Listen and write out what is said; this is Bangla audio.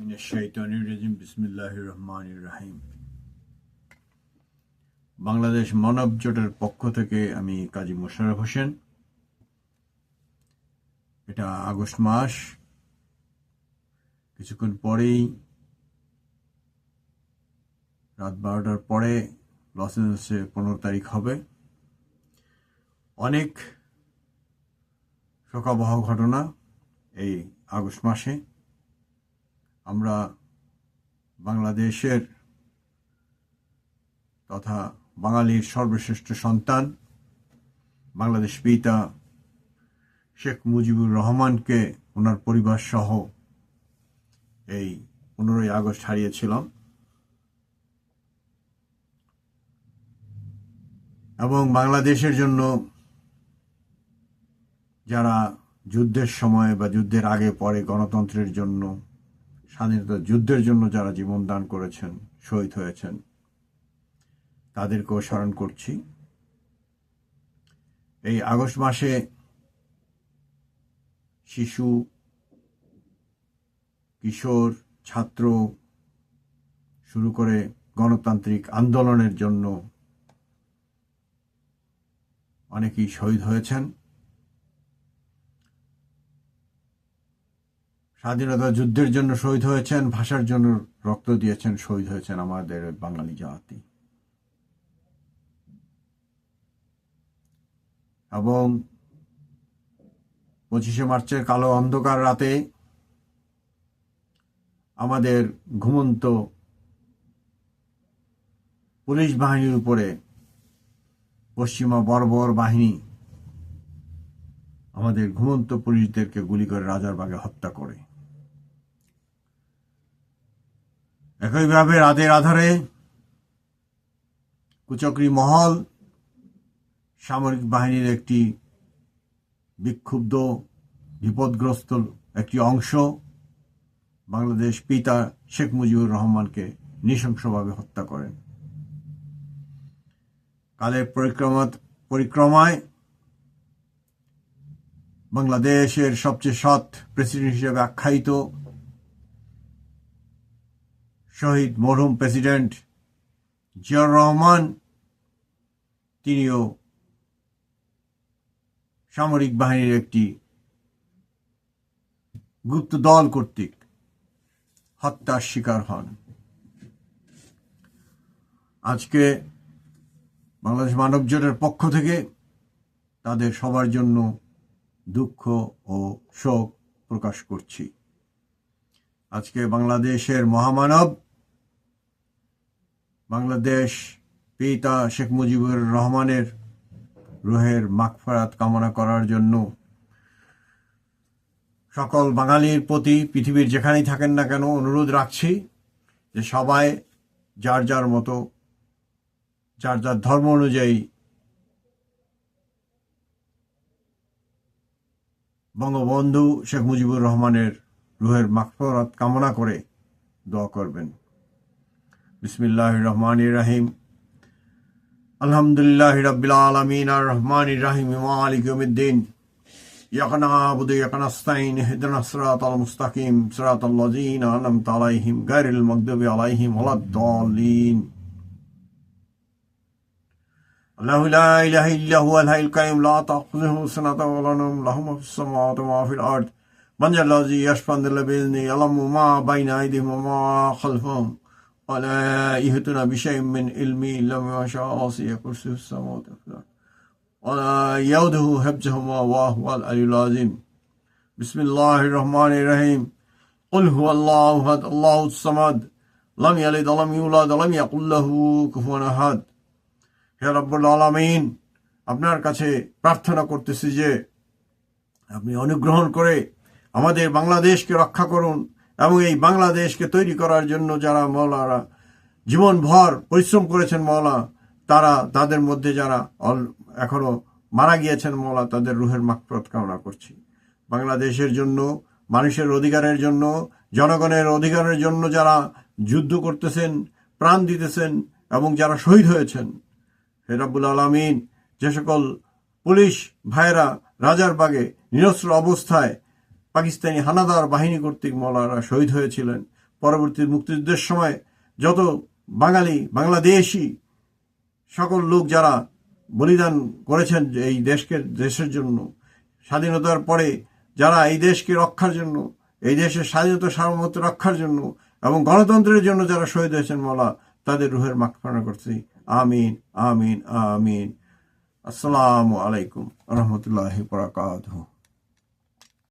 বিসমিল্লাহির রহমানির রহিম। বাংলাদেশ মানব জোটের পক্ষ থেকে আমি কাজী মোশাররফ হোসেন। এটা আগস্ট মাস, কিছুক্ষণ পরেই রাত 12টার পরে লস এঞ্জেলসে 15 তারিখ হবে। অনেক শোকাবহ ঘটনা এই আগস্ট মাসে। আমরা বাংলাদেশের তথা বাঙালির সর্বশ্রেষ্ঠ সন্তান বাংলাদেশ পিতা শেখ মুজিবুর রহমানকে ওনার পরিবার সহ এই 15ই আগস্ট হারিয়েছিলাম এবং বাংলাদেশের জন্য যারা যুদ্ধের সময় বা যুদ্ধের আগে পরে গণতন্ত্রের জন্য, স্বাধীনতা যুদ্ধের জন্য যারা জীবন দান করেছেন, শহীদ হয়েছেন, তাদেরকেও স্মরণ করছি। এই আগস্ট মাসে শিশু, কিশোর, ছাত্র শুরু করে গণতান্ত্রিক আন্দোলনের জন্য অনেকেই শহীদ হয়েছেন। স্বাধীনতা যুদ্ধের জন্য শহীদ হয়েছেন, ভাষার জন্য রক্ত দিয়েছেন, শহীদ হয়েছেন আমাদের বাঙালি জাতি। এবং 25শে মার্চের কালো অন্ধকার রাতে আমাদের ঘুমন্ত পুলিশ বাহিনীর উপরে পশ্চিমা বর্বর বাহিনী আমাদের ঘুমন্ত পুলিশদেরকে গুলি করে রাজারবাগে হত্যা করে। একইভাবে রাতের আধারে কুচক্রী মহল সামরিক বাহিনীর একটি বিক্ষুব্ধ, বিপদগ্রস্ত একটি অংশ বাংলাদেশ পিতা শেখ মুজিবুর রহমানকে নৃশংসভাবে হত্যা করেন। কালের পরিক্রমায় বাংলাদেশের সবচেয়ে সৎ প্রেসিডেন্ট হিসেবে আখ্যায়িত শহীদ মরহুম প্রেসিডেন্ট জিয়াউর রহমান, তিনিও সামরিক বাহিনীর একটি গুপ্ত দল কর্তৃক হত্যার শিকার হন। আজকে বাংলাদেশ মানব জোটের পক্ষ থেকে তাদের সবার জন্য দুঃখ ও শোক প্রকাশ করছি। আজকে বাংলাদেশের মহামানব বাংলাদেশ পিতা শেখ মুজিবুর রহমানের রুহের মাগফিরাত কামনা করার জন্য সকল বাঙালির প্রতি পৃথিবীর যেখানেই থাকেন না কেন অনুরোধ রাখছি যে সবাই যার যার মতো, যার যার ধর্ম অনুযায়ী বঙ্গবন্ধু শেখ মুজিবুর রহমানের রুহের মাগফিরাত কামনা করে দোয়া করবেন। বিসমিল্লাহির রহমানির রহিম। আলহামদুলিল্লাহি রাব্বিল আলামিন আর রহমানির রহিম মালিক ইয়াউমিদ্দিন। ইয়াকা না'বুদু ওয়া ইয়াকা নাস্তাঈন ইহদিনাস সিরাতাল মুস্তাকিম সিরাতাল লাযীনা আন'আমতা আলাইহিম গায়রিল মাগদুবি আলাইহিম ওয়ালাদ-দাল্লিন। আল্লাহু লা ইলাহা ইল্লা হুয়াল হাইয়ুল কাইয়্যুম লা তা'খুযুহু সিনাতুন ওয়া লা নাওম লাহু মা ফিস সামাওয়াতি ওয়া মা ফিল আরদ মান যাল্লাযী ইয়াশফা'u বি'iذনিহি ইয়া'লামু মা বাইনা আইদিহিম ওয়া মা খালফাহুম ওয়া লা yuhituuna bishay'in min ilmihi illa bimaa shaa'a wasi'a kursiyyuhu as-samaawaati wal ard wa la ya'uuduhu hifdhuhumaa wa huwal 'aliyyul 'aziim. Bismillahir Rahmanir Rahim. Qul huwallahu ahad Allahus samad lam yalid wa lam yulad wa lam yakul lahu kufuwan ahad. হে রব্বুল আলামিন, আপনার কাছে প্রার্থনা করতেছি যে আপনি অনুগ্রহ করে আমাদের বাংলাদেশকে রক্ষা করুন এবং এই বাংলাদেশকে তৈরি করার জন্য যারা মওলানা জীবনভর পরিশ্রম করেছেন মওলা, তাদের মধ্যে যারা এখনো মারা গিয়েছেন মওলা, তাদের রুহের মাগফিরাত কামনা করছি। বাংলাদেশের জন্য, মানুষের অধিকারের জন্য, জনগণের অধিকারের জন্য যারা যুদ্ধ করতেছেন, প্রাণ দিতেছেন এবং যারা শহীদ হয়েছেন, হে রব্বুল আলামিন, যে সকল পুলিশ ভাইরা রাজারবাগে নিরস্ত্র অবস্থায় পাকিস্তানি হানাদার বাহিনী কর্তৃক মওলানা শহীদ হয়েছিলেন, পরবর্তী মুক্তিযুদ্ধের সময় যত বাঙালি বাংলাদেশি সকল লোক যারা বলিদান করেছেন এই দেশের জন্য, স্বাধীনতার পরে যারা এই দেশকে রক্ষার জন্য, এই দেশের স্বাধীনতা সার্বভৌমত্ব রক্ষার জন্য এবং গণতন্ত্রের জন্য যারা শহীদ হয়েছেন, মওলা তাদের রুহের মাগফিরাত করছি। আমিন আমিন আমিন। আসসালামু আলাইকুম ওয়া রাহমাতুল্লাহি ওয়া বারাকাতুহু।